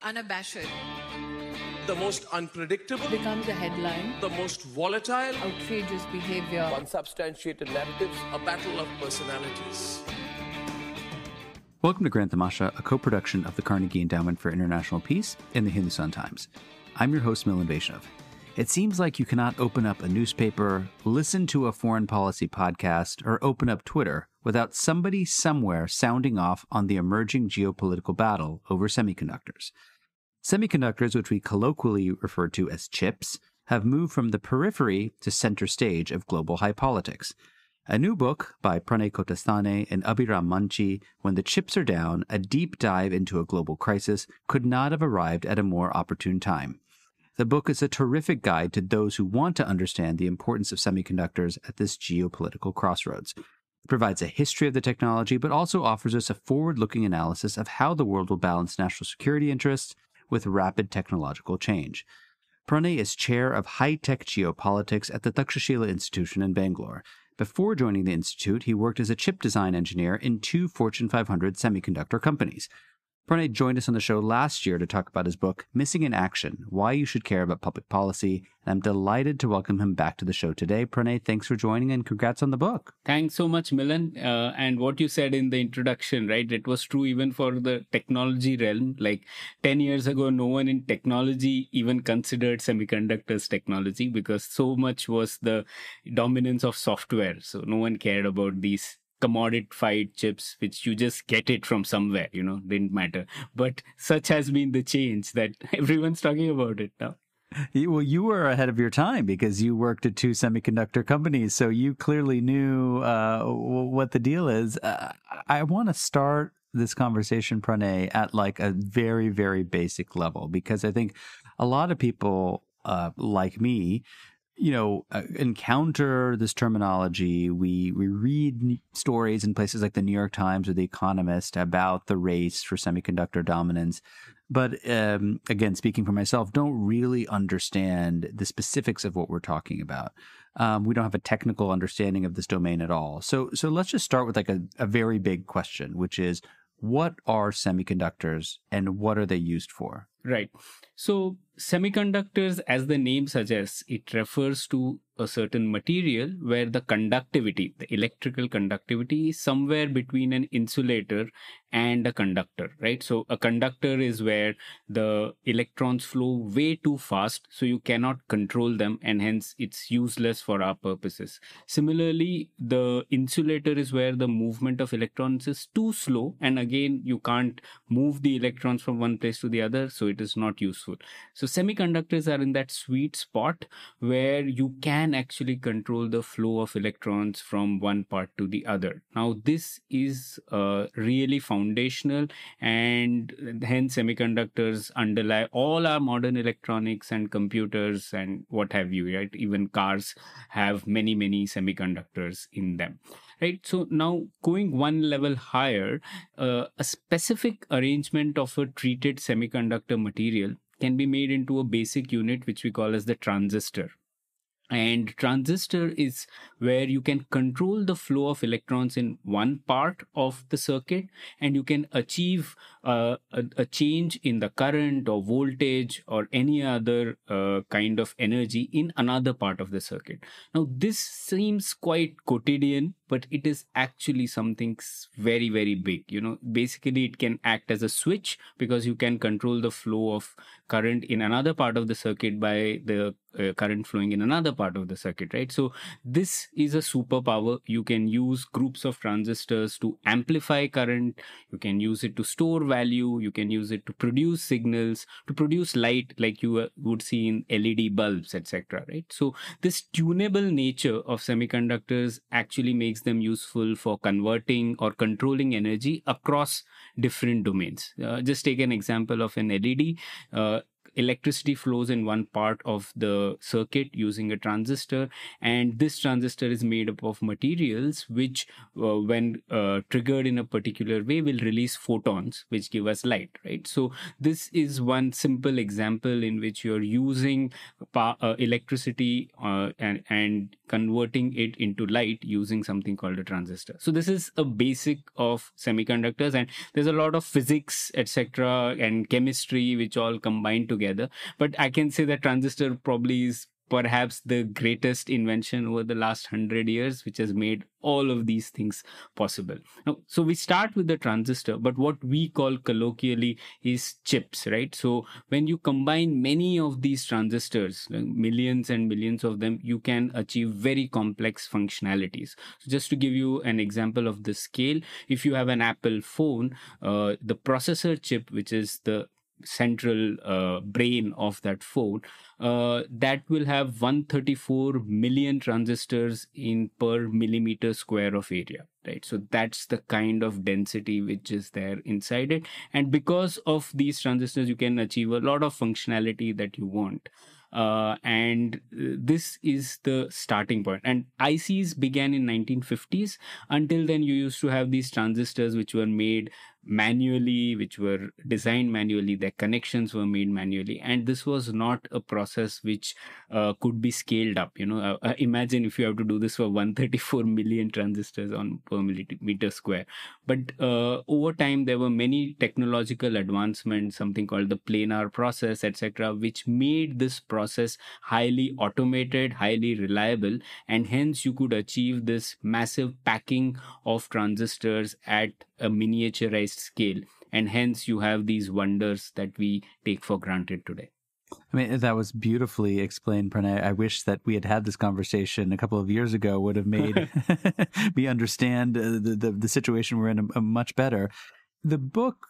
unabashed, the most unpredictable, becomes a headline, the most volatile, outrageous behavior, unsubstantiated narratives, a battle of personalities. Welcome to Grand Tamasha, a co-production of the Carnegie Endowment for International Peace and the Hindustan Times. I'm your host, Milan Vaishnav. It seems like you cannot open up a newspaper, listen to a foreign policy podcast, or open up Twitter without somebody somewhere sounding off on the emerging geopolitical battle over semiconductors. Semiconductors, which we colloquially refer to as chips, have moved from the periphery to center stage of global high politics. A new book by Pranay Kotasthane and Abhiram Manchi, When the Chips Are Down, a deep dive into a global crisis, could not have arrived at a more opportune time. The book is a terrific guide to those who want to understand the importance of semiconductors at this geopolitical crossroads. It provides a history of the technology, but also offers us a forward-looking analysis of how the world will balance national security interests with rapid technological change. Pranay is Chair of High-Tech Geopolitics at the Takshashila Institution in Bangalore. Before joining the institute, he worked as a chip design engineer in 2 Fortune 500 semiconductor companies. Pranay joined us on the show last year to talk about his book, Missing in Action, Why You Should Care About Public Policy, and I'm delighted to welcome him back to the show today. Pranay, thanks for joining and congrats on the book. Thanks so much, Milan. And what you said in the introduction, right, it was true even for the technology realm. Like 10 years ago, no one in technology even considered semiconductors technology because so much was the dominance of software. So no one cared about these commodified chips, which you just get it from somewhere, didn't matter. But such has been the change that everyone's talking about it now. Well, you were ahead of your time because you worked at 2 semiconductor companies, so you clearly knew what the deal is. I want to start this conversation, Pranay, at like a very, very basic level, because I think a lot of people like me encounter this terminology. We read stories in places like the New York Times or The Economist about the race for semiconductor dominance. But again, speaking for myself, don't really understand the specifics of what we're talking about. We don't have a technical understanding of this domain at all. So let's just start with like a very big question, which is, what are semiconductors and what are they used for? Right. So semiconductors, as the name suggests, it refers to a certain material where the conductivity, the electrical conductivity, is somewhere between an insulator and a conductor, right? So a conductor is where the electrons flow way too fast, so you cannot control them, and hence it's useless for our purposes. Similarly, the insulator is where the movement of electrons is too slow, and again, you can't move the electrons from one place to the other, so it is not useful. So semiconductors are in that sweet spot where you can actually control the flow of electrons from one part to the other. Now, this is really foundational, and hence semiconductors underlie all our modern electronics and computers and what have you, right? Even cars have many, many semiconductors in them. Right. So now going one level higher, a specific arrangement of a treated semiconductor material can be made into a basic unit, which we call as the transistor. And transistor is where you can control the flow of electrons in one part of the circuit, and you can achieve a change in the current or voltage or any other kind of energy in another part of the circuit. Now, this seems quite quotidian, but it is actually something very, very big. Basically, it can act as a switch because you can control the flow of current in another part of the circuit by the current flowing in another part of the circuit, right? So this is a superpower. You can use groups of transistors to amplify current. You can use it to store value. You can use it to produce signals, to produce light like you would see in LED bulbs, etc., right? So this tunable nature of semiconductors actually makes them useful for converting or controlling energy across different domains. Just take an example of an LED. electricity flows in one part of the circuit using a transistor, and this transistor is made up of materials which, when triggered in a particular way, will release photons which give us light, right? So this is one simple example in which you're using electricity and converting it into light using something called a transistor. So this is a basic of semiconductors, and there's a lot of physics, etc., and chemistry which all combine together. But I can say that transistor probably is perhaps the greatest invention over the last 100 years, which has made all of these things possible. Now, so we start with the transistor, but what we call colloquially is chips, right? So when you combine many of these transistors, millions and millions of them, you can achieve very complex functionalities. So just to give you an example of the scale, if you have an Apple phone, the processor chip, which is the central brain of that phone, that will have 134 million transistors in per millimeter square of area, right? So that's the kind of density which is there inside it, and because of these transistors you can achieve a lot of functionality that you want. And this is the starting point. And ICs began in 1950s. Until then, you used to have these transistors which were made manually, which were designed manually. Their connections were made manually, and this was not a process which could be scaled up. Imagine if you have to do this for 134 million transistors on per millimeter square. But over time, there were many technological advancements, something called the planar process, etc., which made this process highly automated, highly reliable, and hence you could achieve this massive packing of transistors at a miniaturized scale, and hence you have these wonders that we take for granted today. I mean, that was beautifully explained, Pranay. I wish that we had this conversation a couple of years ago. Would have made me understand the situation we're in a much better. The book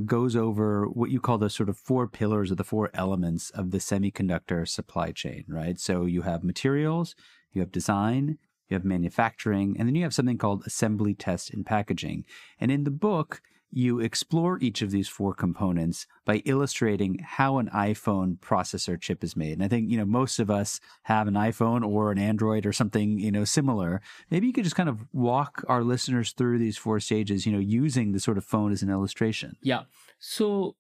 goes over what you call the sort of four pillars or the four elements of the semiconductor supply chain, right? So you have materials, you have design, you have manufacturing, and then you have something called assembly, test, and packaging. And in the book, you explore each of these four components by illustrating how an iPhone processor chip is made. And I think, most of us have an iPhone or an Android or something, similar. Maybe you could just kind of walk our listeners through these four stages, using the sort of phone as an illustration. Yeah. So,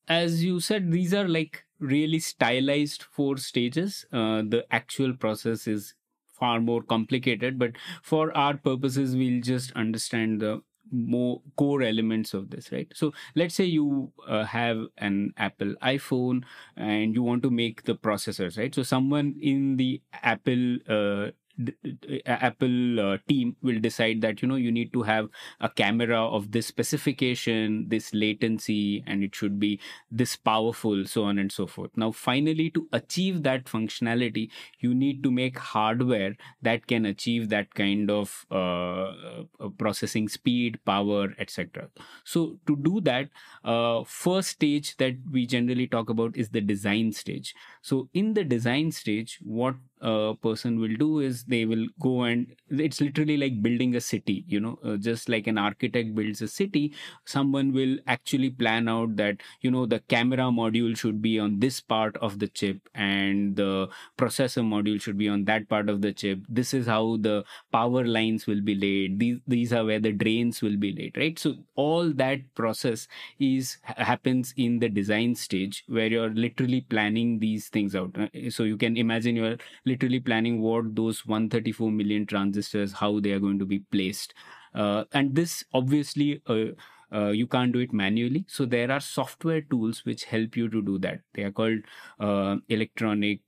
as you said, these are like really stylized four stages. The actual process is far more complicated, but for our purposes, we'll just understand the more core elements of this, right? So let's say you have an Apple iPhone and you want to make the processors, right? So someone in the Apple team will decide that you need to have a camera of this specification, this latency, and it should be this powerful, so on and so forth. Now finally, to achieve that functionality, you need to make hardware that can achieve that kind of processing speed, power, etc. So to do that, first stage that we generally talk about is the design stage. So in the design stage, what a person will do is they will go, and it's literally like building a city, just like an architect builds a city. Someone will actually plan out that the camera module should be on this part of the chip and the processor module should be on that part of the chip. This is how the power lines will be laid. These are where the drains will be laid, right? So all that process happens in the design stage, where you're literally planning these things out. So you can imagine you're literally planning what those 134 million transistors, how they are going to be placed. And this obviously you can't do it manually. So there are software tools which help you to do that. They are called electronic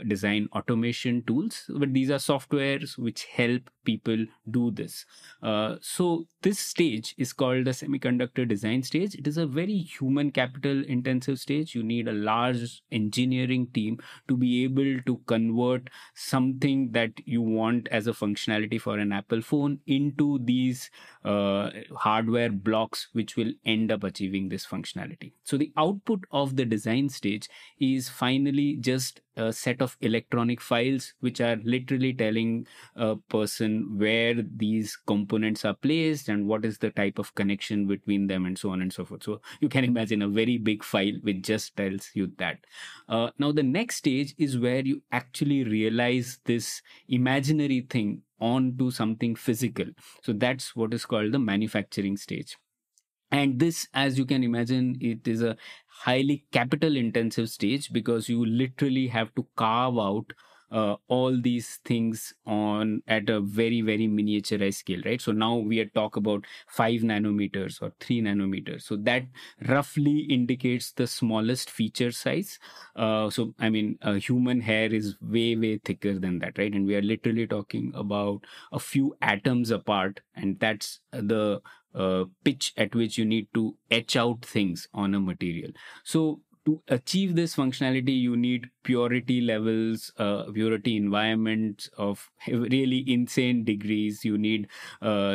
design automation tools. But these are softwares which help people do this. So this stage is called the semiconductor design stage. It is a very human capital intensive stage. You need a large engineering team to be able to convert something that you want as a functionality for an Apple phone into these hardware blocks which will end up achieving this functionality. So the output of the design stage is finally just a set of electronic files which are literally telling a person where these components are placed and what is the type of connection between them and so on and so forth. So you can imagine a very big file which just tells you that. Now the next stage is where you actually realize this imaginary thing onto something physical. So that's what is called the manufacturing stage. And this, as you can imagine, it is a highly capital intensive stage because you literally have to carve out all these things on at a very, very miniaturized scale, right? So now we are talk about 5 nanometers or 3 nanometers. So that roughly indicates the smallest feature size. So I mean, a human hair is way, way thicker than that, right? And we are literally talking about a few atoms apart, and that's the pitch at which you need to etch out things on a material. So to achieve this functionality, you need purity levels, purity environments of really insane degrees. You need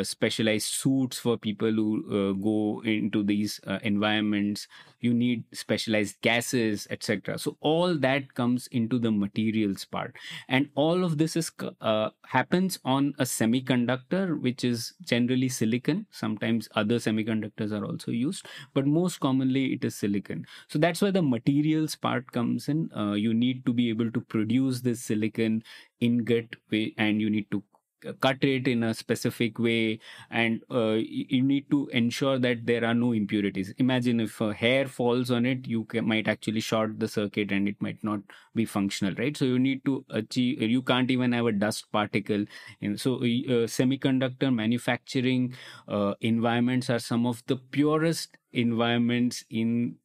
specialized suits for people who go into these environments. You need specialized gases, etc. So all that comes into the materials part, and all of this is happens on a semiconductor, which is generally silicon. Sometimes other semiconductors are also used, but most commonly it is silicon. So that's where the materials part comes in. You need to be able to produce this silicon ingot, and you need to cut it in a specific way, and you need to ensure that there are no impurities. Imagine if a hair falls on it, you might actually short the circuit and it might not be functional, right? So you need to achieve, you can't even have a dust particle. And so semiconductor manufacturing environments are some of the purest environments in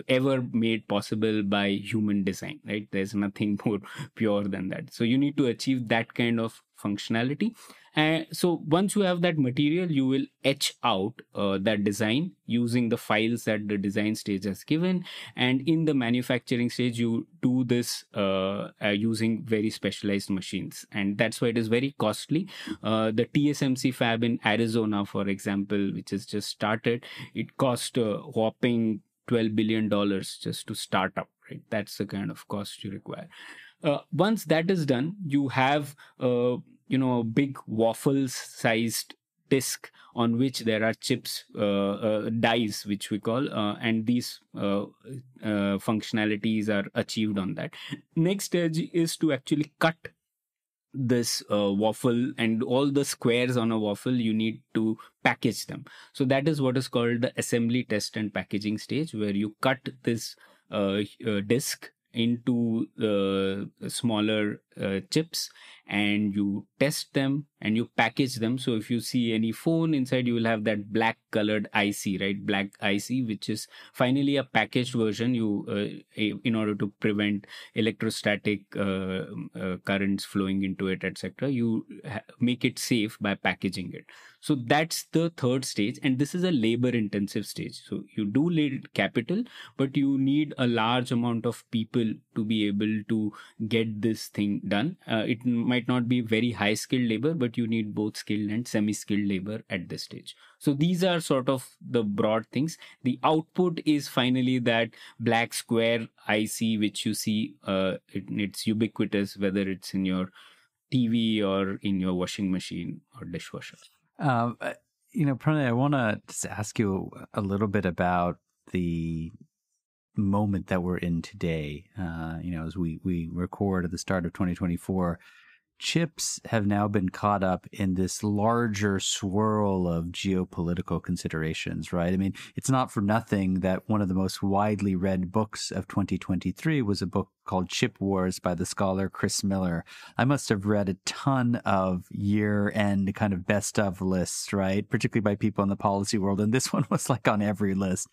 ever made possible by human design, right? There's nothing more pure than that. So you need to achieve that kind of functionality. And so once you have that material, you will etch out that design using the files that the design stage has given. And in the manufacturing stage, you do this using very specialized machines. And that's why it is very costly. The TSMC fab in Arizona, for example, which has just started, it cost a whopping $12 billion just to start up, right? That's the kind of cost you require. Once that is done, you have a big waffle-sized disk on which there are chips, dies, which we call, and these functionalities are achieved on that. Next stage is to actually cut this waffle, and all the squares on a waffle you need to package them. So that is what is called the assembly, test and packaging stage, where you cut this disk into smaller chips, and you test them and you package them. So if you see any phone inside, you will have that black colored IC, right? Black IC, which is finally a packaged version. You in order to prevent electrostatic currents flowing into it, etc., you make it safe by packaging it. So that's the third stage, and this is a labor intensive stage. So you do need capital, but you need a large amount of people to be able to get this thing done. It might not be very high skilled labor, but you need both skilled and semi-skilled labor at this stage. So these are sort of the broad things. The output is finally that black square IC, which you see, it's ubiquitous, whether it's in your TV or in your washing machine or dishwasher. Pranay, I want to just ask you a little bit about the moment that we're in today. As we record at the start of 2024, chips have now been caught up in this larger swirl of geopolitical considerations, right? I mean, it's not for nothing that one of the most widely read books of 2023 was a book called Chip Wars by the scholar Chris Miller. I must have read a ton of year-end kind of best of lists, right? Particularly by people in the policy world. And this one was like on every list.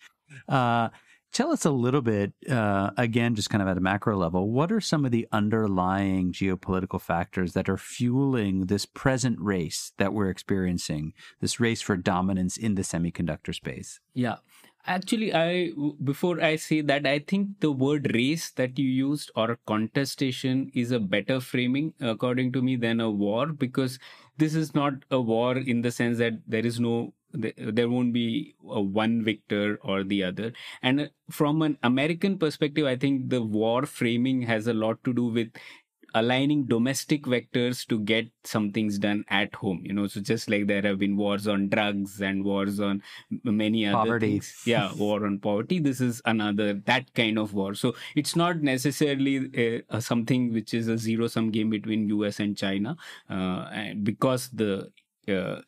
Tell us a little bit, again, just kind of at a macro level, what are some of the underlying geopolitical factors that are fueling this present race that we're experiencing, this race for dominance in the semiconductor space? Yeah. Actually, before I say that, I think the word race that you used, or contestation, is a better framing, according to me, than a war, because this is not a war in the sense that there is no there won't be one victor or the other. And from an American perspective, I think the war framing has a lot to do with aligning domestic vectors to get some things done at home. So just like there have been wars on drugs and wars on many other Poverty. things. Yeah, war on poverty. This is another, that kind of war. So it's not necessarily something which is a zero-sum game between US and China, because the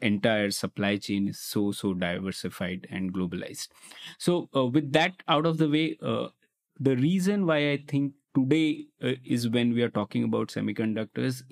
entire supply chain is so diversified and globalized. So with that out of the way, the reason why I think today is when we are talking about semiconductors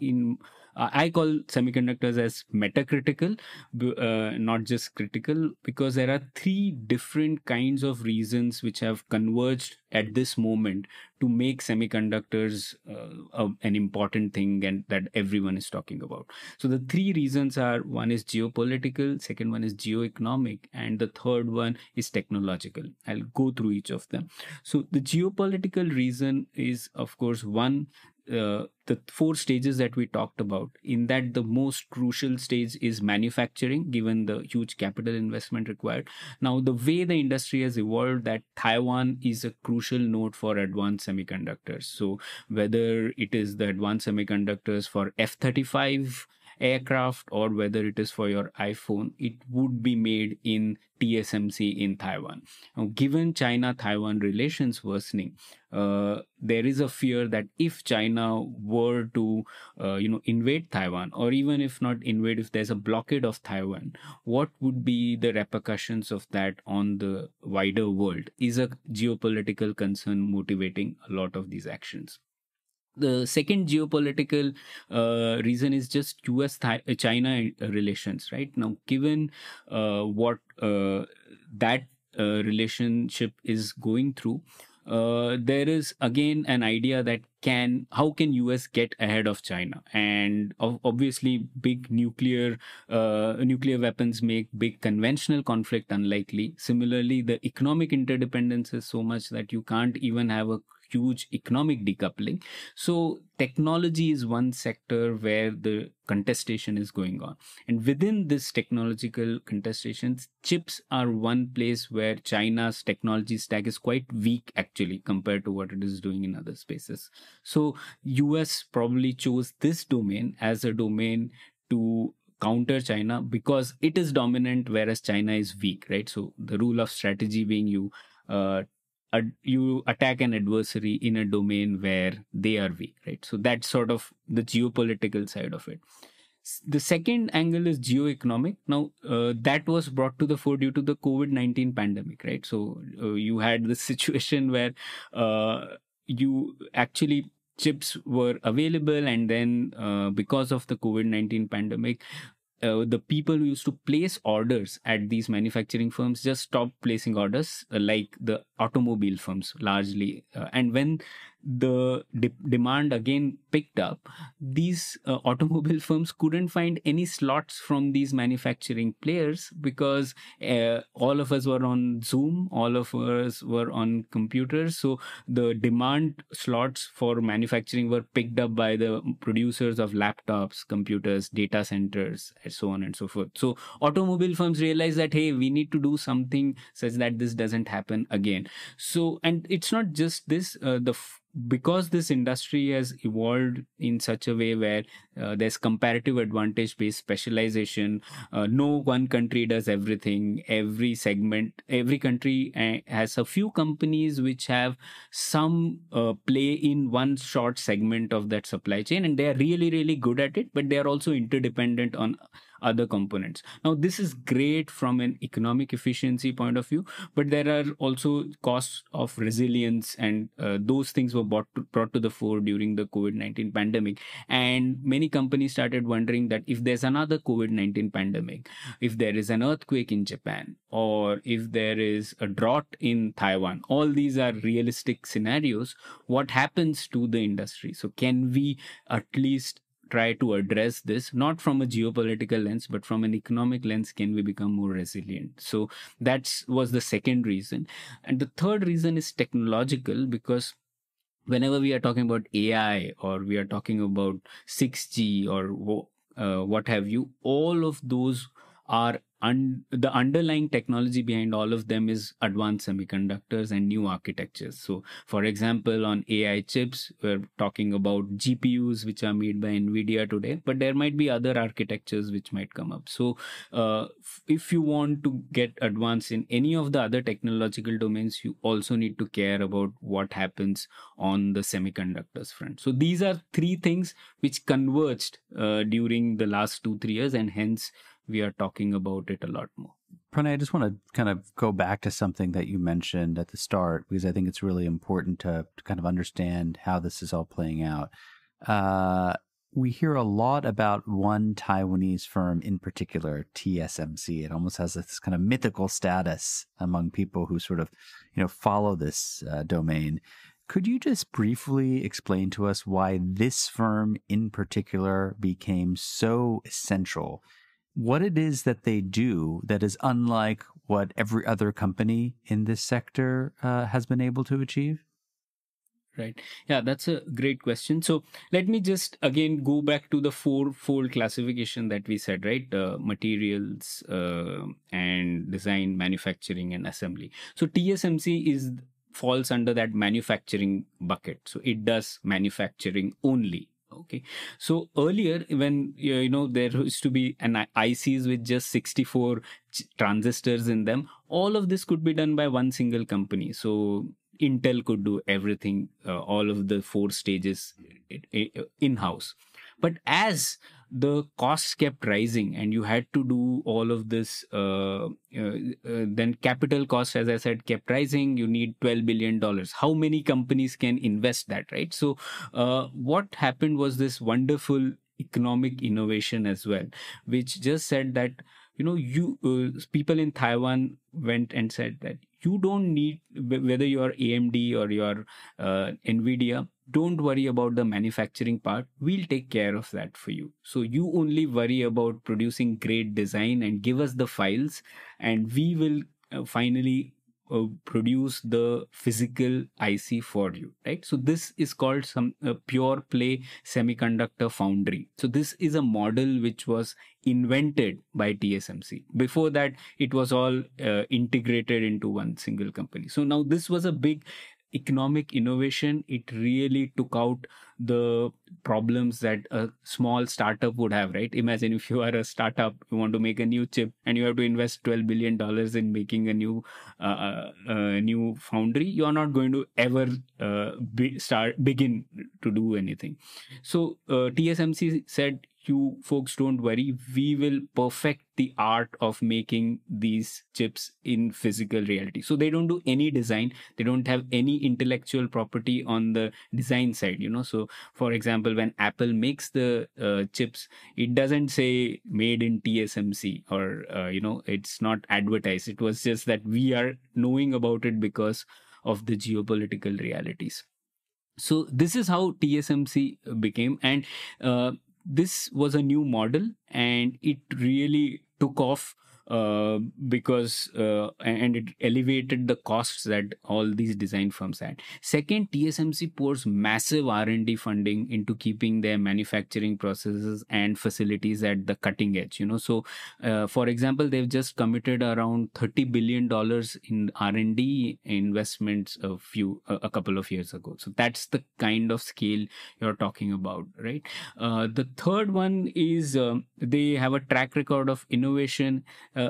I call semiconductors as metacritical, not just critical, because there are three different kinds of reasons which have converged at this moment to make semiconductors an important thing and that everyone is talking about. So the three reasons are: one is geopolitical, second one is geoeconomic, and the third one is technological. I'll go through each of them. So the geopolitical reason is, of course, one, the four stages that we talked about. In that, the most crucial stage is manufacturing, given the huge capital investment required. Now, the way the industry has evolved, that Taiwan is a crucial node for advanced semiconductors. So whether it is the advanced semiconductors for F-35 aircraft or whether it is for your iPhone, it would be made in TSMC in Taiwan. Now, given China-Taiwan relations worsening, there is a fear that if China were to, invade Taiwan, or even if not invade, if there's a blockade of Taiwan, what would be the repercussions of that on the wider world is a geopolitical concern motivating a lot of these actions. The second geopolitical reason is just US-China relations, right? Now, given what that relationship is going through, there is again an idea that how can US get ahead of China? And obviously, big nuclear weapons make big conventional conflict unlikely. Similarly, the economic interdependence is so much that you can't even have a huge economic decoupling. So technology is one sector where the contestation is going on. And within this technological contestations, chips are one place where China's technology stack is quite weak actually compared to what it is doing in other spaces. So US probably chose this domain as a domain to counter China because it is dominant, whereas China is weak, right? So the rule of strategy being you attack an adversary in a domain where they are weak, right? So that's sort of the geopolitical side of it. The second angle is geoeconomic. Now, that was brought to the fore due to the COVID-19 pandemic, right? So you had this situation where chips were available, and then because of the COVID-19 pandemic, the people who used to place orders at these manufacturing firms just stopped placing orders, like the automobile firms largely. And when the demand again picked up, these automobile firms couldn't find any slots from these manufacturing players because all of us were on Zoom, all of us were on computers. So the demand slots for manufacturing were picked up by the producers of laptops, computers, data centers, and so on and so forth. So automobile firms realized that, hey, we need to do something such that this doesn't happen again. So, and it's not just this, because this industry has evolved in such a way where there's comparative advantage based specialization. No one country does everything. Every segment, every country has a few companies which have some play in one short segment of that supply chain, and they are really, really good at it, but they are also interdependent on other components. Now, this is great from an economic efficiency point of view, but there are also costs of resilience, and those things were brought to the fore during the COVID-19 pandemic. And many companies started wondering that if there's another COVID-19 pandemic, if there is an earthquake in Japan, or if there is a drought in Taiwan, all these are realistic scenarios. What happens to the industry? So can we at least try to address this, not from a geopolitical lens, but from an economic lens? Can we become more resilient? So that was the second reason. And the third reason is technological, because whenever we are talking about AI or we are talking about 6G or what have you, all of those are the underlying technology behind all of them is advanced semiconductors and new architectures. So, for example, on AI chips, we're talking about GPUs, which are made by NVIDIA today, but there might be other architectures which might come up. So, if you want to get advanced in any of the other technological domains, you also need to care about what happens on the semiconductors front. So, these are three things which converged during the last 2-3 years, and hence we are talking about it a lot more. Pranay, I just want to kind of go back to something that you mentioned at the start, because I think it's really important to kind of understand how this is all playing out. We hear a lot about one Taiwanese firm in particular, TSMC. It almost has this kind of mythical status among people who sort of, follow this domain. Could you just briefly explain to us why this firm in particular became so essential? What it is that they do that is unlike what every other company in this sector has been able to achieve? Right. Yeah, that's a great question. So let me just again go back to the four-fold classification that we said, right? Materials and design, manufacturing, and assembly. So TSMC falls under that manufacturing bucket. So it does manufacturing only. Okay. So earlier, when there used to be an ICs with just 64 transistors in them, all of this could be done by one single company. So Intel could do everything, all of the 4 stages in-house. But as the costs kept rising and you had to do all of this, then capital costs, as I said, kept rising. You need $12 billion. How many companies can invest that, right? So what happened was this wonderful economic innovation as well, which just said that, people in Taiwan went and said that you don't need, whether you're AMD or you're NVIDIA, don't worry about the manufacturing part. We'll take care of that for you. So you only worry about producing great design and give us the files, and we will finally produce the physical IC for you, right? So this is called some pure play semiconductor foundry. So this is a model which was invented by TSMC. Before that, it was all integrated into one single company. So now this was a big economic innovation. It really took out the problems that a small startup would have, right? Imagine if you are a startup, you want to make a new chip and you have to invest $12 billion in making a new foundry. You are not going to ever begin to do anything. So TSMC said, you folks don't worry, we will perfect the art of making these chips in physical reality. So they don't do any design. They don't have any intellectual property on the design side, So for example, when Apple makes the chips, it doesn't say made in TSMC or, it's not advertised. It was just that we are knowing about it because of the geopolitical realities. So this is how TSMC became. And this was a new model, and it really took off because and it elevated the costs that all these design firms had. Second, TSMC pours massive R&D funding into keeping their manufacturing processes and facilities at the cutting edge. So for example, they've just committed around $30 billion in R&D investments a couple of years ago. So that's the kind of scale you're talking about, right? The third one is they have a track record of innovation.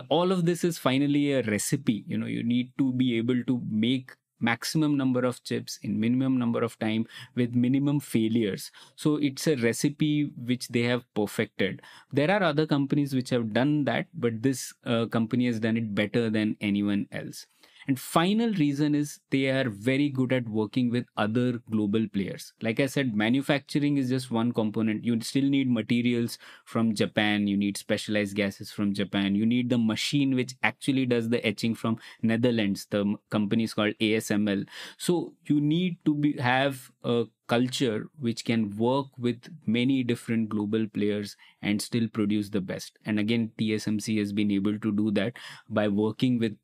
All of this is finally a recipe. You need to be able to make maximum number of chips in minimum number of time with minimum failures. So it's a recipe which they have perfected. There are other companies which have done that, but this company has done it better than anyone else. And final reason is they are very good at working with other global players. Like I said, manufacturing is just one component. You still need materials from Japan. You need specialized gases from Japan. You need the machine which actually does the etching from Netherlands. The company is called ASML. So you need to have a culture which can work with many different global players and still produce the best. And again, TSMC has been able to do that by working with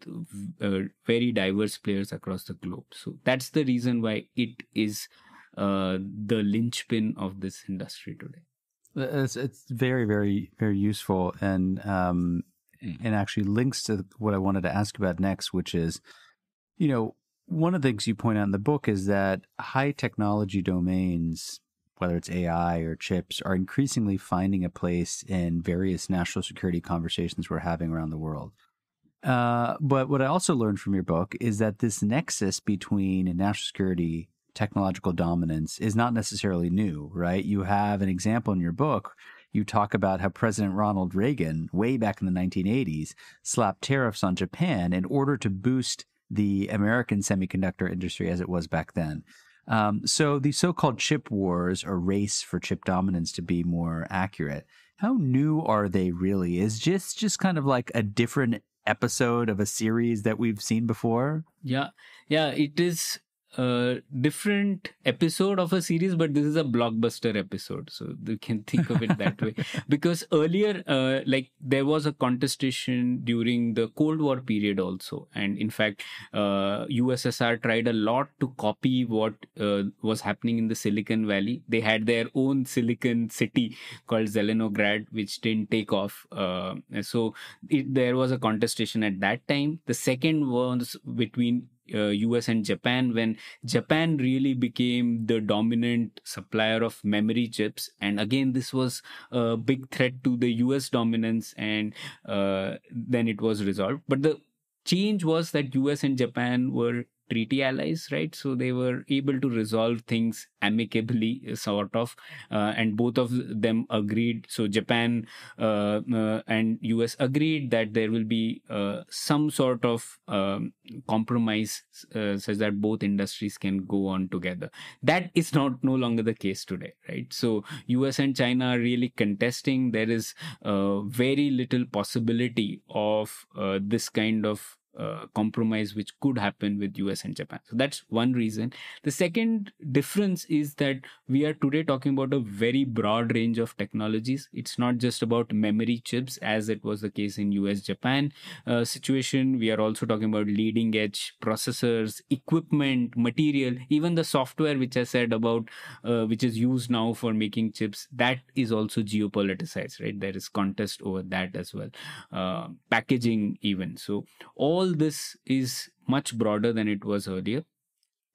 very diverse players across the globe. So that's the reason why it is the linchpin of this industry today. It's very, very, very useful. And and actually links to what I wanted to ask about next, which is, one of the things you point out in the book is that high technology domains, whether it's AI or chips, are increasingly finding a place in various national security conversations we're having around the world. But what I also learned from your book is that this nexus between national security, technological dominance is not necessarily new, right? You have an example in your book. You talk about how President Ronald Reagan, way back in the 1980s, slapped tariffs on Japan in order to boost the American semiconductor industry as it was back then. So the so-called chip wars, or race for chip dominance to be more accurate, how new are they really? Is just kind of like a different episode of a series that we've seen before? Yeah, it is a different episode of a series, but this is a blockbuster episode, so you can think of it that way. Because earlier, there was a contestation during the Cold War period also, and in fact, USSR tried a lot to copy what was happening in the Silicon Valley. They had their own silicon city called Zelenograd, which didn't take off. So there was a contestation at that time. The second was between US and Japan, when Japan really became the dominant supplier of memory chips. And again, this was a big threat to the US dominance, and then it was resolved. But the change was that US and Japan were treaty allies, right? So they were able to resolve things amicably, sort of, and both of them agreed. So Japan and US agreed that there will be some sort of compromise such that both industries can go on together. That is no longer the case today, right? So US and China are really contesting. There is very little possibility of this kind of compromise which could happen with US and Japan. So that's one reason. The second difference is that we are today talking about a very broad range of technologies. It's not just about memory chips as it was the case in US-Japan situation. We are also talking about leading edge processors, equipment, material, even the software which I said about which is used now for making chips. That is also geopoliticized, right? There is contest over that as well. Packaging even. So all this is much broader than it was earlier.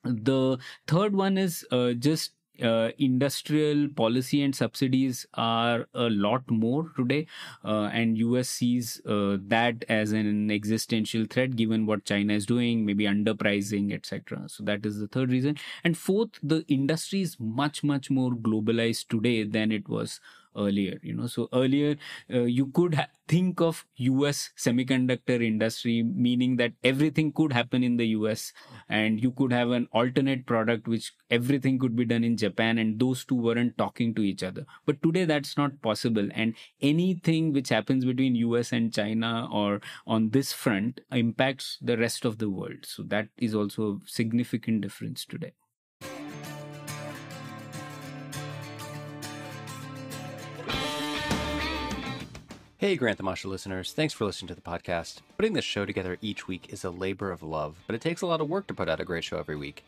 The third one is just industrial policy and subsidies are a lot more today, and US sees that as an existential threat given what China is doing, maybe underpricing, etc. So that is the third reason. And fourth, the industry is much more globalized today than it was earlier. So earlier you could think of US semiconductor industry, meaning that everything could happen in the US, and you could have an alternate product which everything could be done in Japan, and those two weren't talking to each other. But today that's not possible, and anything which happens between US and China or on this front impacts the rest of the world. So that is also a significant difference today. Hey, Grant Tamasha listeners. Thanks for listening to the podcast. Putting this show together each week is a labor of love, but it takes a lot of work to put out a great show every week.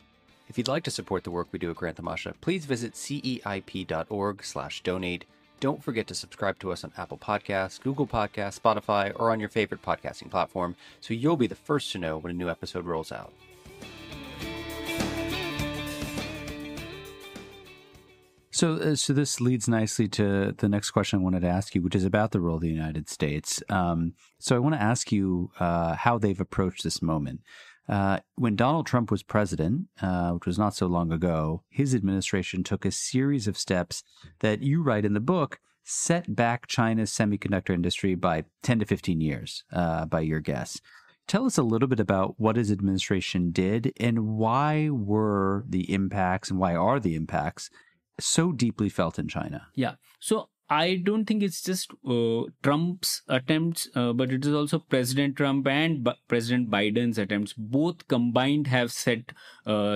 If you'd like to support the work we do at Grant Tamasha, please visit ceip.org/donate. Don't forget to subscribe to us on Apple Podcasts, Google Podcasts, Spotify, or on your favorite podcasting platform, so you'll be the first to know when a new episode rolls out. So this leads nicely to the next question I wanted to ask you, which is about the role of the United States. So I want to ask you how they've approached this moment. When Donald Trump was president, which was not so long ago, his administration took a series of steps that you write in the book set back China's semiconductor industry by 10 to 15 years, by your guess. Tell us a little bit about what his administration did and why were the impacts and why are the impacts so deeply felt in China? Yeah. So I don't think it's just Trump's attempts, but it is also President Trump and President Biden's attempts. Both combined have set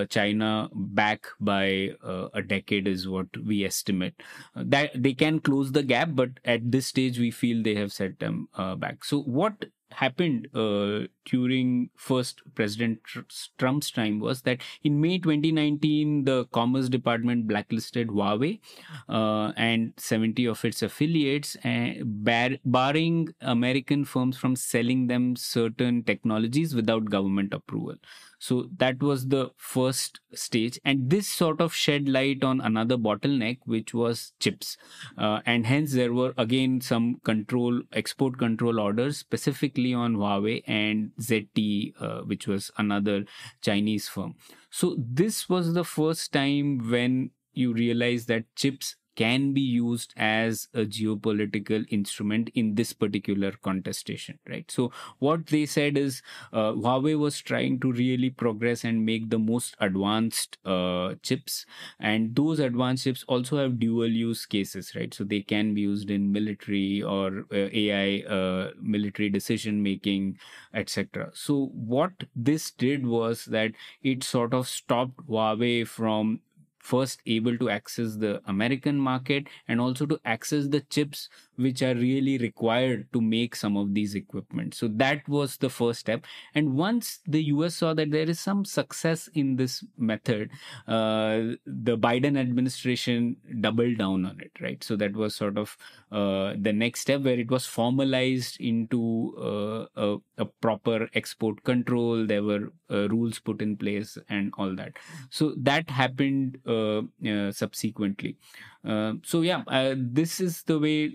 China back by a decade is what we estimate. That they can close the gap, but at this stage we feel they have set them back. So what happened during first President Trump's time was that in May 2019, the Commerce Department blacklisted Huawei and 70 of its affiliates, barring American firms from selling them certain technologies without government approval. So that was the first stage. And this sort of shed light on another bottleneck, which was chips. And hence there were again some export control orders specifically on Huawei and ZTE, which was another Chinese firm. So this was the first time when you realize that chips can be used as a geopolitical instrument in this particular contestation, right? So what they said is Huawei was trying to really progress and make the most advanced chips, and those advanced chips also have dual use cases, right? So they can be used in military or AI, military decision making, etc. So what this did was that it sort of stopped Huawei from first able to access the American market and also to access the chips which are really required to make some of these equipment. So that was the first step. And once the US saw that there is some success in this method, the Biden administration doubled down on it, right? So that was sort of the next step where it was formalized into a proper export control. There were rules put in place and all that. So that happened subsequently. This is the way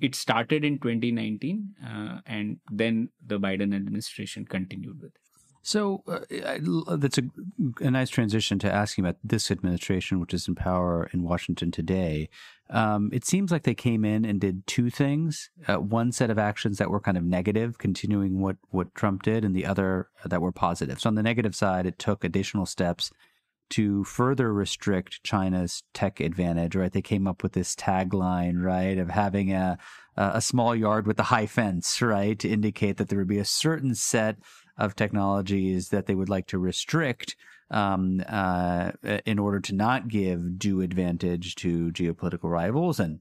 it started in 2019, and then the Biden administration continued with it. So that's a nice transition to asking about this administration, which is in power in Washington today. It seems like they came in and did two things. One set of actions that were kind of negative, continuing what Trump did, and the other that were positive. So on the negative side, it took additional steps to further restrict China's tech advantage, right? They came up with this tagline, right, of having a small yard with a high fence, right, to indicate that there would be a certain set of technologies that they would like to restrict in order to not give due advantage to geopolitical rivals and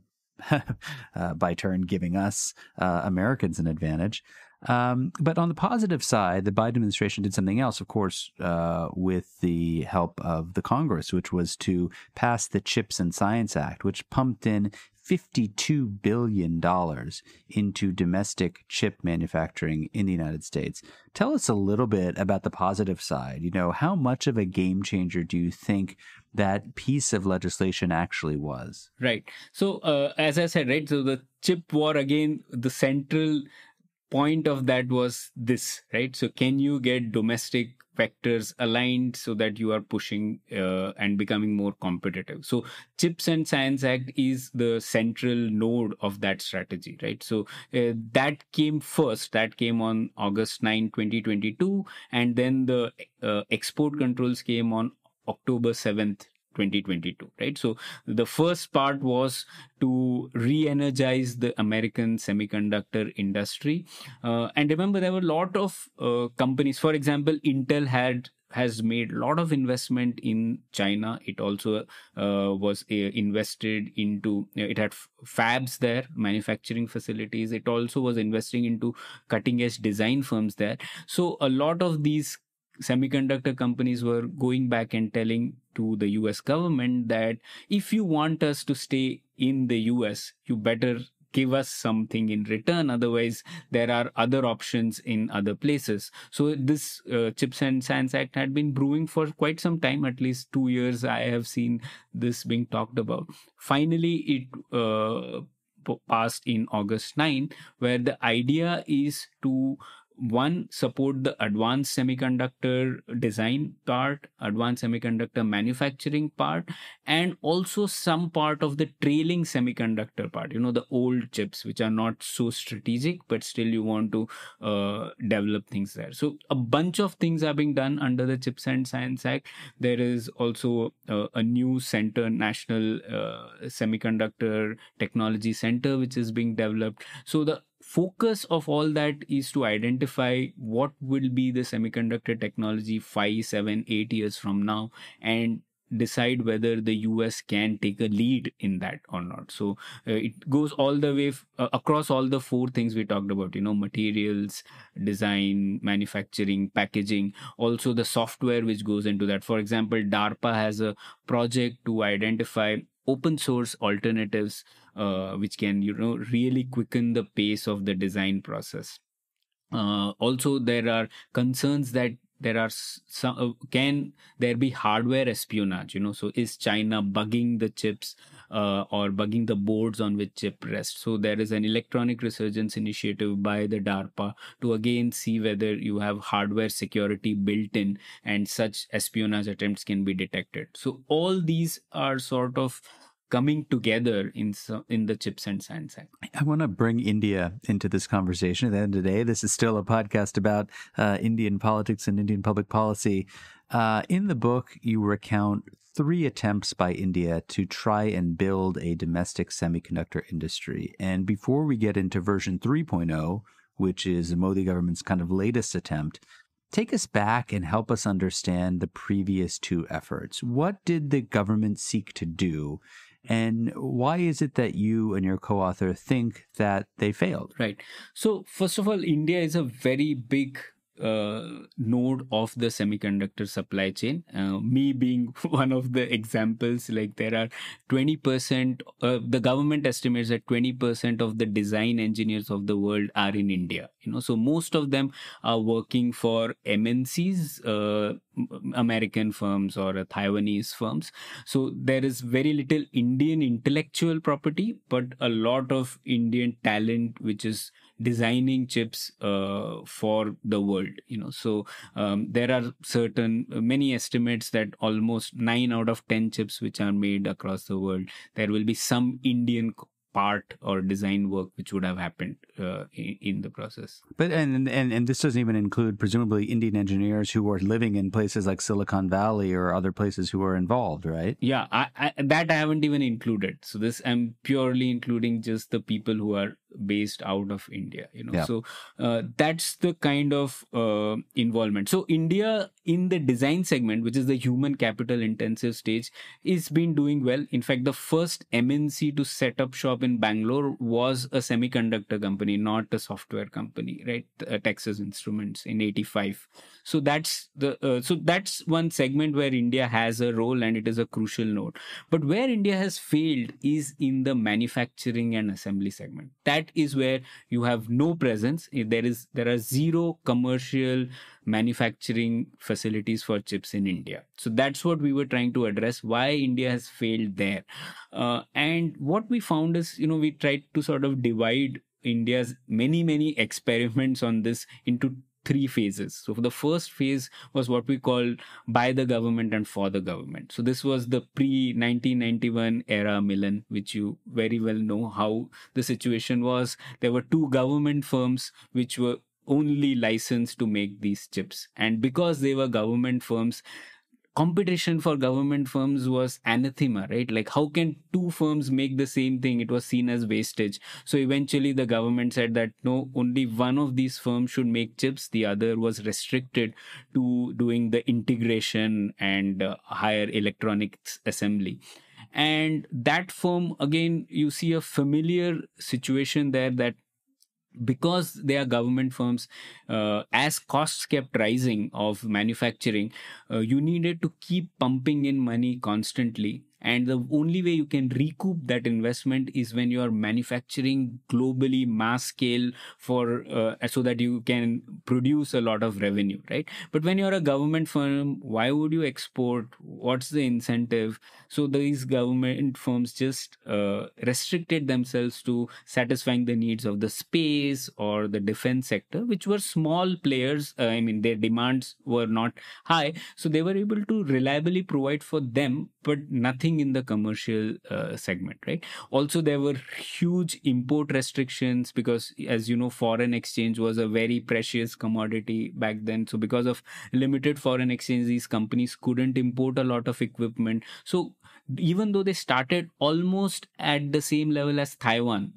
by turn giving us Americans an advantage. But on the positive side, the Biden administration did something else, of course, with the help of the Congress, which was to pass the CHIPS and Science Act, which pumped in $52 billion into domestic chip manufacturing in the United States. Tell us a little bit about the positive side. You know, how much of a game changer do you think that piece of legislation actually was? Right. So, as I said, right, so the chip war, again, the central point of that was this, right? So can you get domestic vectors aligned so that you are pushing and becoming more competitive? So Chips and Science Act is the central node of that strategy, right? So that came first. That came on August 9, 2022. And then the export controls came on October 7th, 2022, right? So the first part was to re-energize the American semiconductor industry. And remember, there were a lot of companies. For example, Intel has made a lot of investment in China. It also was invested into, it had fabs there, manufacturing facilities. It also was investing into cutting edge design firms there. So a lot of these semiconductor companies were going back and telling to the US government that if you want us to stay in the US, you better give us something in return. Otherwise, there are other options in other places. So this Chips and Science Act had been brewing for quite some time, at least 2 years. I have seen this being talked about. Finally, it passed in August 9, where the idea is to support the advanced semiconductor design part, advanced semiconductor manufacturing part, and also some part of the trailing semiconductor part, the old chips, which are not so strategic, but still you want to develop things there. So a bunch of things are being done under the Chips and Science Act. There is also a new center, National Semiconductor Technology Center, which is being developed. So the focus of all that is to identify what will be the semiconductor technology 5, 7, 8 years from now, and decide whether the US can take a lead in that or not. So it goes all the way across all the four things we talked about, materials, design, manufacturing, packaging, also the software which goes into that. For example, DARPA has a project to identify open source alternatives which can really quicken the pace of the design process. Also, there are concerns that there are some, can there be hardware espionage? So is China bugging the chips or bugging the boards on which chip rests? So there is an electronic resurgence initiative by the DARPA to again see whether you have hardware security built in and such espionage attempts can be detected. So all these are sort of coming together in the Chips and Science Act. I want to bring India into this conversation. At the end of the day, this is still a podcast about Indian politics and Indian public policy. In the book, you recount 3 attempts by India to try and build a domestic semiconductor industry. And before we get into version 3.0, which is the Modi government's kind of latest attempt, take us back and help us understand the previous 2 efforts. What did the government seek to do? And why is it that you and your co-author think that they failed? Right. So first of all, India is a very big node of the semiconductor supply chain. Me being one of the examples, like there are 20%, the government estimates that 20% of the design engineers of the world are in India. So most of them are working for MNCs, American firms or Taiwanese firms. So there is very little Indian intellectual property, but a lot of Indian talent which is designing chips for the world. So there are many estimates that almost 9 out of 10 chips which are made across the world, there will be some Indian part or design work which would have happened in the process. But and this doesn't even include presumably Indian engineers who are living in places like Silicon Valley or other places who are involved, right? Yeah, I haven't even included. So this, I'm purely including just the people who are based out of India. Yeah. So that's the kind of involvement. So India in the design segment, which is the human capital intensive stage, is been doing well. In fact, the first MNC to set up shop in Bangalore was a semiconductor company, not a software company, right? Texas Instruments in '85. So that's that's one segment where India has a role and it is a crucial node. But where India has failed is in the manufacturing and assembly segment. That is where you have no presence. There are 0 commercial manufacturing facilities for chips in India. So that's what we were trying to address, why India has failed there. And what we found is, we tried to sort of divide India's many experiments on this into 3 phases. So the first phase was what we call by the government and for the government. So this was the pre-1991 era Milan, which you very well know how the situation was. There were 2 government firms which were only licensed to make these chips. And because they were government firms, competition for government firms was anathema, right? Like, how can 2 firms make the same thing? It was seen as wastage. So eventually the government said that no, only one of these firms should make chips. The other was restricted to doing the integration and higher electronics assembly. And that firm, again, you see a familiar situation there, that because they are government firms, as costs kept rising of manufacturing, you needed to keep pumping in money constantly. And the only way you can recoup that investment is when you are manufacturing globally, mass scale, for so that you can produce a lot of revenue, right? But when you're a government firm, why would you export? What's the incentive? So these government firms just restricted themselves to satisfying the needs of the space or the defense sector, which were small players. Their demands were not high. So they were able to reliably provide for them, but nothing in the commercial segment, right? Also, there were huge import restrictions because, as you know, foreign exchange was a very precious commodity back then. So because of limited foreign exchange, these companies couldn't import a lot of equipment. So even though they started almost at the same level as Taiwan,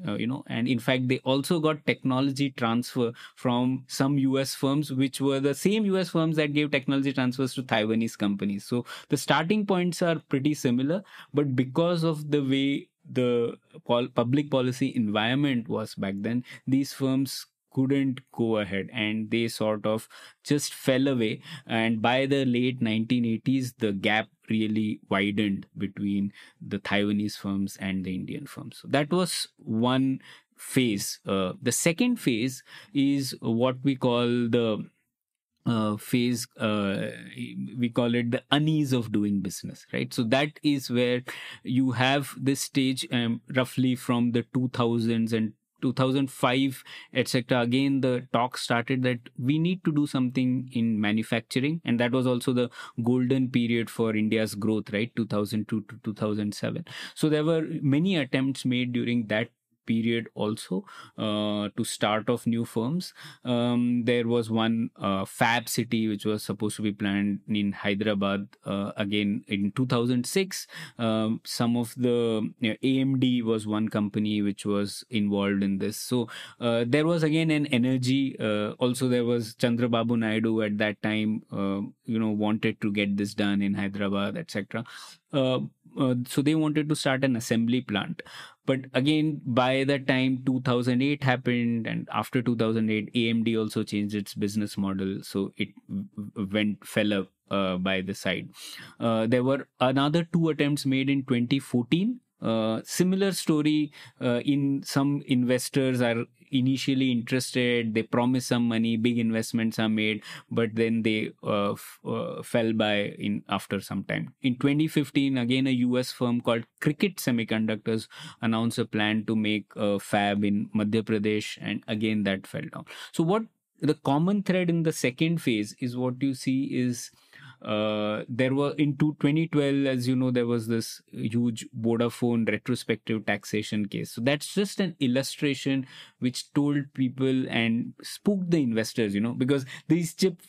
and in fact, they also got technology transfer from some US firms, which were the same US firms that gave technology transfers to Taiwanese companies. So the starting points are pretty similar, but because of the way the public policy environment was back then, these firms couldn't go ahead and they sort of just fell away. And by the late 1980s, the gap really widened between the Taiwanese firms and the Indian firms. So that was one phase. The second phase is what we call the phase, we call it the unease of doing business, right? So that is where you have this stage roughly from the 2000s and 2005, etc. Again, the talk started that we need to do something in manufacturing, and that was also the golden period for India's growth, right? 2002 to 2007. So there were many attempts made during that period also to start off new firms. There was one fab city which was supposed to be planned in Hyderabad again in 2006. Some of the AMD was one company which was involved in this. So there was again an energy. Also there was Chandrababu Naidu at that time wanted to get this done in Hyderabad, etc. So they wanted to start an assembly plant. But again, by the time 2008 happened, and after 2008, AMD also changed its business model. So it fell up by the side. There were another two attempts made in 2014. Similar story. In some investors are initially interested, they promise some money, big investments are made, but then they fell by after some time. In 2015, again a US firm called Cricket Semiconductors announced a plan to make a fab in Madhya Pradesh, and again that fell down. So what the common thread in the second phase is, what you see is there were in 2012, as you know, there was this huge Vodafone retrospective taxation case. So that's just an illustration which told people and spooked the investors, because these chip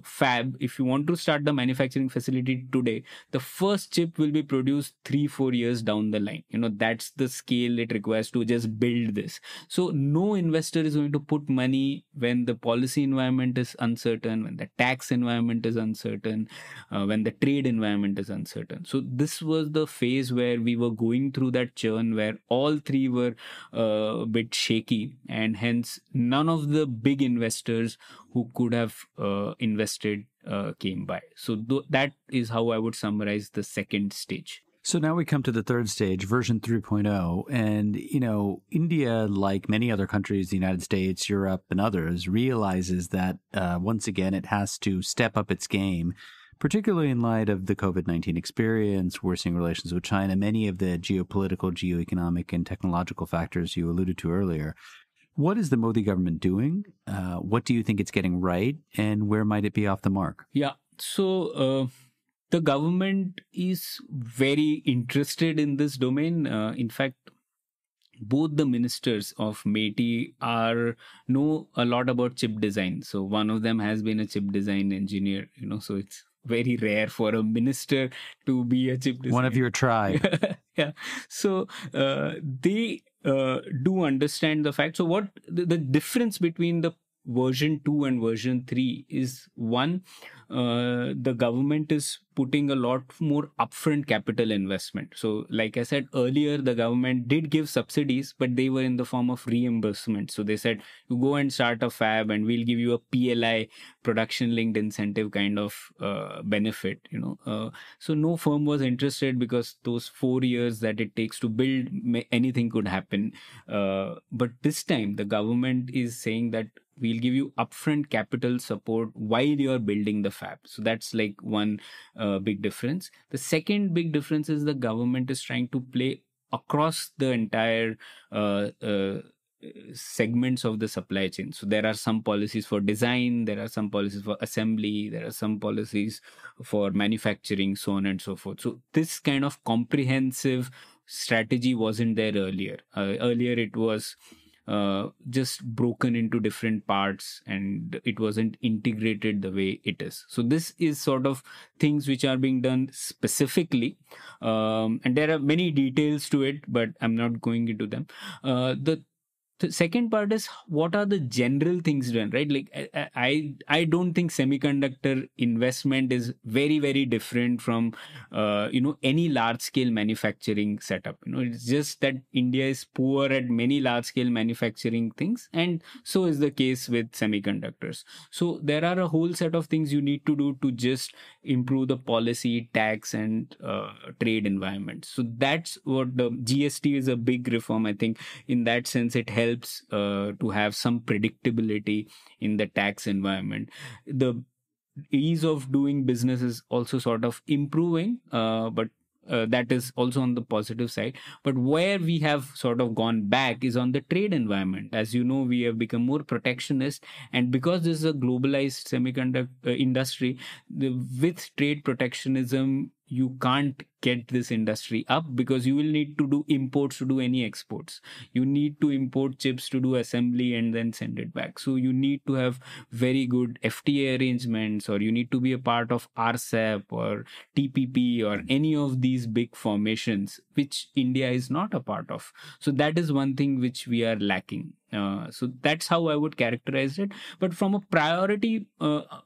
fab, if you want to start the manufacturing facility today, the first chip will be produced 3-4 years down the line. That's the scale it requires to just build this. So no investor is going to put money when the policy environment is uncertain, when the tax environment is uncertain, when the trade environment is uncertain. So this was the phase where we were going through that churn where all three were a bit shaky, and hence none of the big investors who could have invested came by. So that is how I would summarize the second stage. So now we come to the third stage, version 3.0. And, India, like many other countries, the United States, Europe, and others, realizes that once again, it has to step up its game, particularly in light of the COVID-19 experience, worsening relations with China, many of the geopolitical, geoeconomic, and technological factors you alluded to earlier. What is the Modi government doing? What do you think it's getting right? And where might it be off the mark? Yeah. So the government is very interested in this domain. In fact, both the ministers of METI know a lot about chip design. So one of them has been a chip design engineer, so it's very rare for a minister to be a chip designer. One of your tribe. Yeah. So they do understand the fact. So what the difference between the version 2 and version 3 is, one, the government is putting a lot more upfront capital investment. So like I said earlier, the government did give subsidies, but they were in the form of reimbursement. So they said, you go and start a fab and we'll give you a PLI, production linked incentive kind of benefit, so no firm was interested because those 4 years that it takes to build, anything could happen. But this time the government is saying that we'll give you upfront capital support while you're building the fab. So that's like one big difference. The second big difference is the government is trying to play across the entire segments of the supply chain. So there are some policies for design, there are some policies for assembly, there are some policies for manufacturing, so on and so forth. So this kind of comprehensive strategy wasn't there earlier. Earlier it was just broken into different parts, and it wasn't integrated the way it is. So this is sort of things which are being done specifically, and there are many details to it, but I'm not going into them. The second part is, what are the general things done, right? Like I don't think semiconductor investment is very, very different from any large scale manufacturing setup. It's just that India is poor at many large scale manufacturing things, and so is the case with semiconductors. So there are a whole set of things you need to do to just improve the policy, tax, and trade environment. So that's what the GST is, a big reform. I think in that sense it helps to have some predictability in the tax environment. The ease of doing business is also sort of improving, but that is also on the positive side. But where we have sort of gone back is on the trade environment. As you know, we have become more protectionist, and because this is a globalized semiconductor industry, with trade protectionism, you can't get this industry up, because you will need to do imports to do any exports. You need to import chips to do assembly and then send it back. So you need to have very good FTA arrangements, or you need to be a part of RCEP or TPP or any of these big formations, which India is not a part of. So that is one thing which we are lacking. So that's how I would characterize it. But from a priority,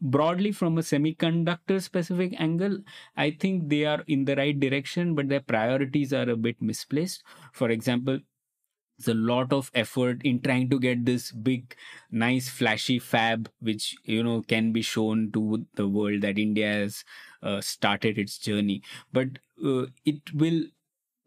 broadly from a semiconductor specific angle, I think they are in the right direction, but their priorities are a bit misplaced. For example, there's a lot of effort in trying to get this big, nice, flashy fab, which can be shown to the world that India has started its journey. But it will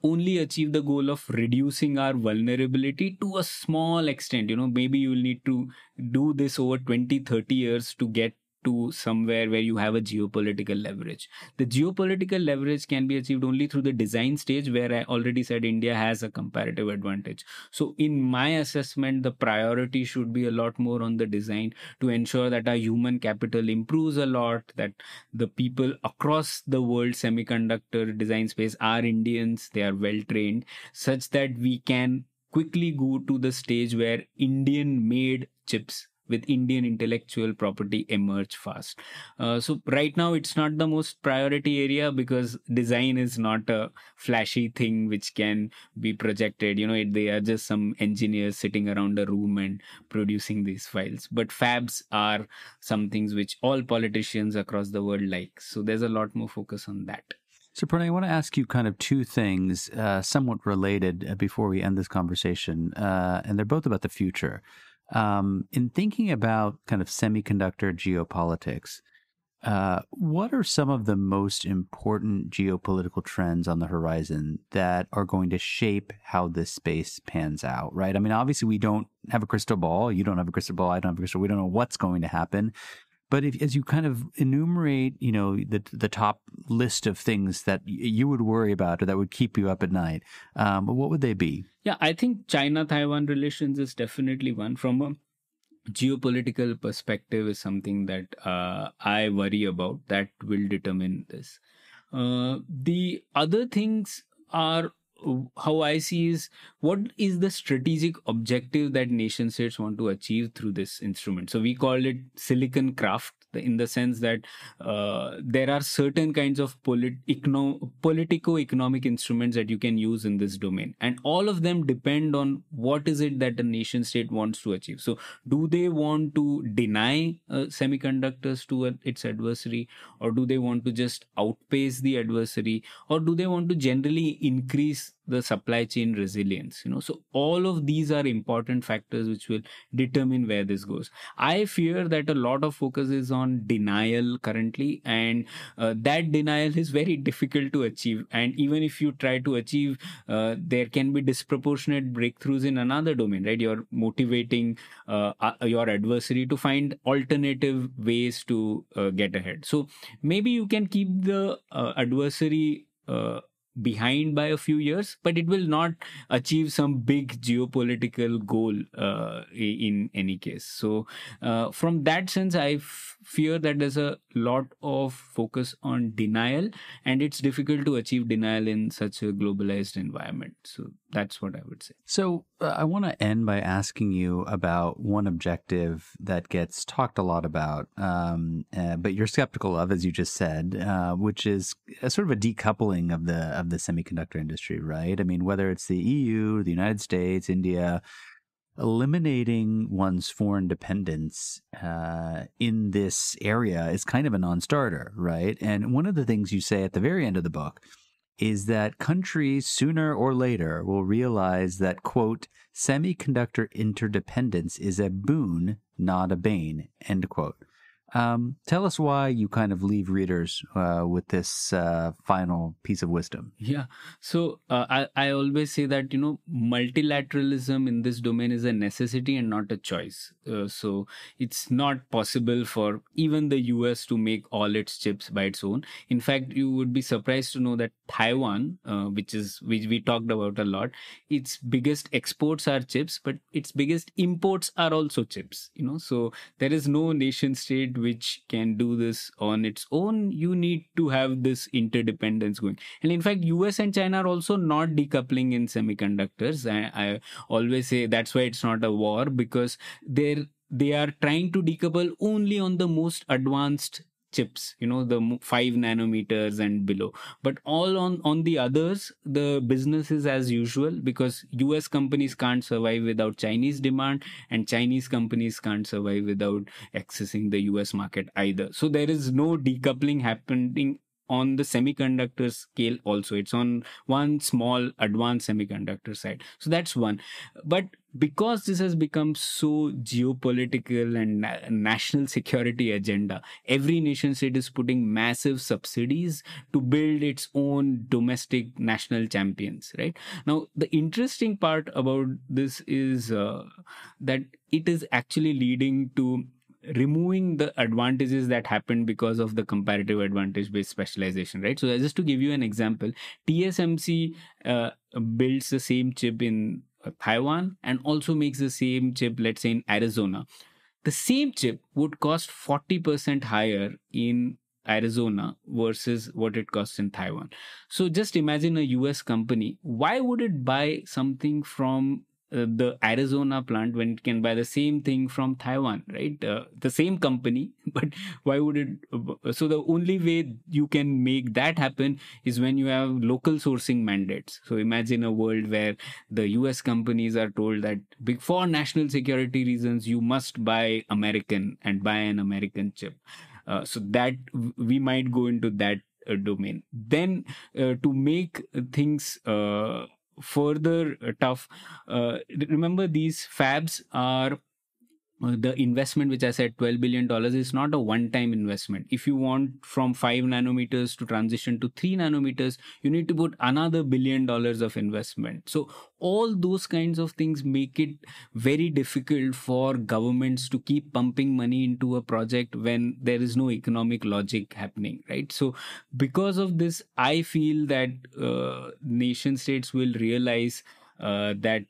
only achieve the goal of reducing our vulnerability to a small extent. Maybe you will need to do this over 20-30 years to get to somewhere where you have a geopolitical leverage. The geopolitical leverage can be achieved only through the design stage, where I already said India has a comparative advantage. So in my assessment, the priority should be a lot more on the design, to ensure that our human capital improves a lot, that the people across the world semiconductor design space are Indians, they are well trained, such that we can quickly go to the stage where Indian made chips with Indian intellectual property emerge fast. So right now it's not the most priority area, because design is not a flashy thing which can be projected. They are just some engineers sitting around a room and producing these files. But fabs are some things which all politicians across the world like. So there's a lot more focus on that. So, Pranay, I want to ask you kind of two things, somewhat related, before we end this conversation, and they're both about the future. In thinking about kind of semiconductor geopolitics, what are some of the most important geopolitical trends on the horizon that are going to shape how this space pans out, right? I mean, obviously, we don't have a crystal ball. You don't have a crystal ball. I don't have a crystal ball. We don't know what's going to happen. But as you kind of enumerate, the top list of things that you would worry about or that would keep you up at night, what would they be? Yeah, I think China-Taiwan relations is definitely one. From a geopolitical perspective, is something that I worry about, that will determine this. The other things are, how I see, is what is the strategic objective that nation states want to achieve through this instrument. So we call it silicon craft, in the sense that there are certain kinds of politico-economic instruments that you can use in this domain, and all of them depend on what is it that a nation state wants to achieve. So do they want to deny semiconductors to its adversary, or do they want to just outpace the adversary, or do they want to generally increase the supply chain resilience? So all of these are important factors which will determine where this goes. I fear that a lot of focus is on denial currently, and that denial is very difficult to achieve. And even if you try to achieve, there can be disproportionate breakthroughs in another domain, right? You're motivating your adversary to find alternative ways to get ahead. So maybe you can keep the adversary behind by a few years, but it will not achieve some big geopolitical goal in any case. So from that sense, I fear that there's a lot of focus on denial, and it's difficult to achieve denial in such a globalized environment. So that's what I would say. So I want to end by asking you about one objective that gets talked a lot about, but you're skeptical of, as you just said, which is a sort of a decoupling of the semiconductor industry, right? I mean, whether it's the EU, the United States, India, eliminating one's foreign dependence in this area is kind of a non-starter, right? And one of the things you say at the very end of the book is that countries sooner or later will realize that, quote, semiconductor interdependence is a boon, not a bane, end quote. Tell us why you kind of leave readers with this final piece of wisdom. Yeah. So I always say that, multilateralism in this domain is a necessity and not a choice. So it's not possible for even the US to make all its chips by its own. In fact, you would be surprised to know that Taiwan, which we talked about a lot, its biggest exports are chips, but its biggest imports are also chips. So there is no nation state which can do this on its own. You need to have this interdependence going. And in fact, US and China are also not decoupling in semiconductors. I always say that's why it's not a war, because they are trying to decouple only on the most advanced chips, the 5 nanometers and below, but all on the others, the business is as usual, because US companies can't survive without Chinese demand, and Chinese companies can't survive without accessing the US market either. So there is no decoupling happening on the semiconductor scale also. It's on one small advanced semiconductor side. So that's one. But because this has become so geopolitical and national security agenda, every nation state is putting massive subsidies to build its own domestic national champions, right? Now, the interesting part about this is that it is actually leading to removing the advantages that happened because of the comparative advantage based specialization, right? So just to give you an example, TSMC builds the same chip in Taiwan and also makes the same chip, let's say, in Arizona. The same chip would cost 40% higher in Arizona versus what it costs in Taiwan. So just imagine a US company. Why would it buy something from the Arizona plant when it can buy the same thing from Taiwan, right? The same company, but why would it? So the only way you can make that happen is when you have local sourcing mandates. So imagine a world where the US companies are told that for national security reasons, you must buy American and buy an American chip. So that we might go into that domain. Then to make things further tough, remember these fabs are the investment which I said $12 billion is not a one-time investment. If you want from 5 nanometers to transition to 3 nanometers, you need to put another $1 billion of investment. So all those kinds of things make it very difficult for governments to keep pumping money into a project when there is no economic logic happening, right? So because of this, I feel that nation states will realize that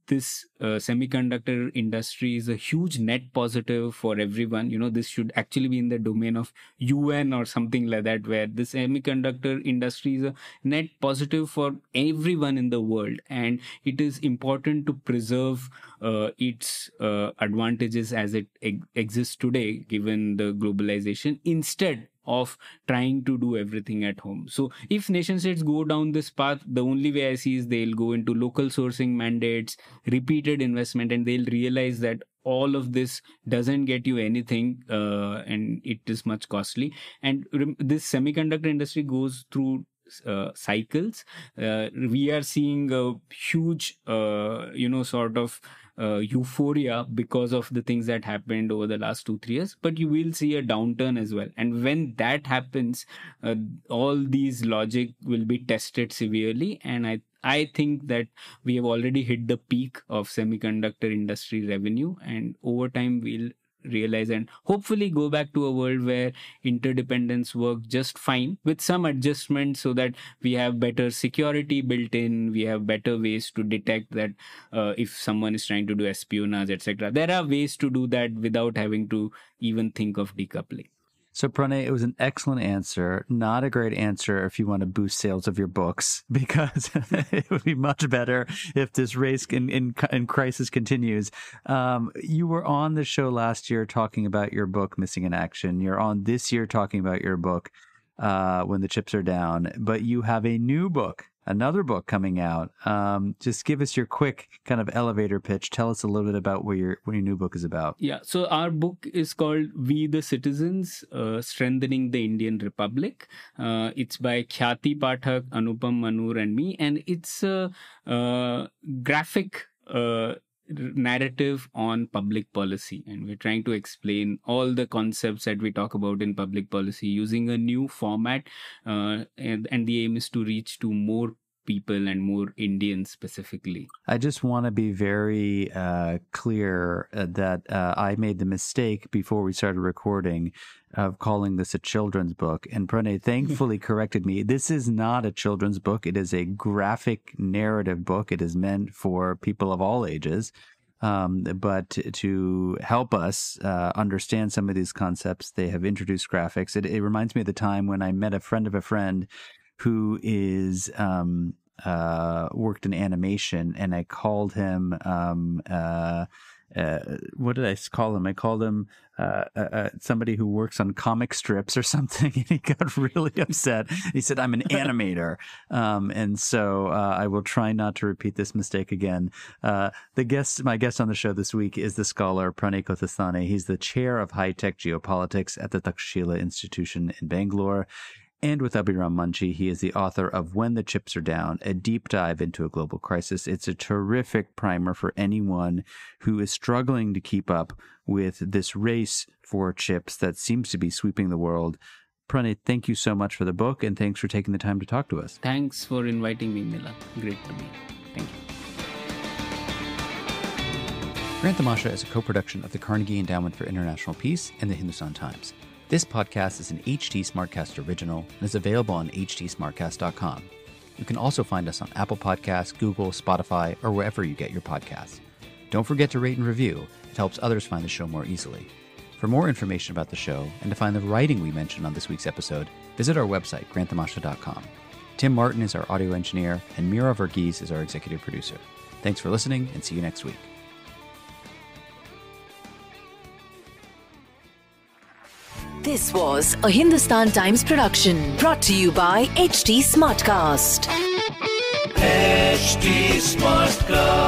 this semiconductor industry is a huge net positive for everyone. This should actually be in the domain of UN or something like that, where the semiconductor industry is a net positive for everyone in the world. And it is important to preserve its advantages as it exists today, given the globalization, instead of trying to do everything at home. So if nation states go down this path, the only way I see is they'll go into local sourcing mandates, repeated investment, and they'll realize that all of this doesn't get you anything, and it is much costly. And this semiconductor industry goes through cycles. We are seeing a huge, sort of euphoria because of the things that happened over the last 2-3 years, but you will see a downturn as well. And when that happens, all these logic will be tested severely. And I think that we have already hit the peak of semiconductor industry revenue, and over time we'll realize and hopefully go back to a world where interdependence works just fine with some adjustments so that we have better security built in, we have better ways to detect that if someone is trying to do espionage, etc. There are ways to do that without having to even think of decoupling. So, Pranay, it was an excellent answer. Not a great answer if you want to boost sales of your books, because it would be much better if this race in crisis continues. You were on the show last year talking about your book, Missing in Action. You're on this year talking about your book, When the Chips Are Down. But you have a new book, another book coming out. Just give us your quick kind of elevator pitch. Tell us a little bit about what your new book is about. Yeah, so our book is called We the Citizens, Strengthening the Indian Republic. It's by Khyati Pathak, Anupam Manur and me, and it's a graphic narrative on public policy, and we're trying to explain all the concepts that we talk about in public policy using a new format, and the aim is to reach to more people and more Indians specifically. I just want to be very clear that I made the mistake before we started recording of calling this a children's book. And Pranay thankfully corrected me. This is not a children's book. It is a graphic narrative book. It is meant for people of all ages. But to help us understand some of these concepts, they have introduced graphics. It reminds me of the time when I met a friend of a friend who is worked in animation, and I called him what did I call him? I called him somebody who works on comic strips or something, and he got really upset. He said, "I'm an animator," and so I will try not to repeat this mistake again. My guest on the show this week is the scholar Pranay Kotasthane. He's the chair of high-tech geopolitics at the Takshashila Institution in Bangalore. And with Abhiram Manchi, he is the author of When the Chips Are Down, a deep dive into a global crisis. It's a terrific primer for anyone who is struggling to keep up with this race for chips that seems to be sweeping the world. Pranay, thank you so much for the book, and thanks for taking the time to talk to us. Thanks for inviting me, Milan. Great to be here. Thank you. Grant Tamasha is a co-production of the Carnegie Endowment for International Peace and the Hindustan Times. This podcast is an HT Smartcast original and is available on htsmartcast.com. You can also find us on Apple Podcasts, Google, Spotify, or wherever you get your podcasts. Don't forget to rate and review. It helps others find the show more easily. For more information about the show and to find the writing we mentioned on this week's episode, visit our website, granttamasha.com. Tim Martin is our audio engineer, and Mira Verghese is our executive producer. Thanks for listening, and see you next week. This was a Hindustan Times production brought to you by HT Smartcast. HT Smartcast.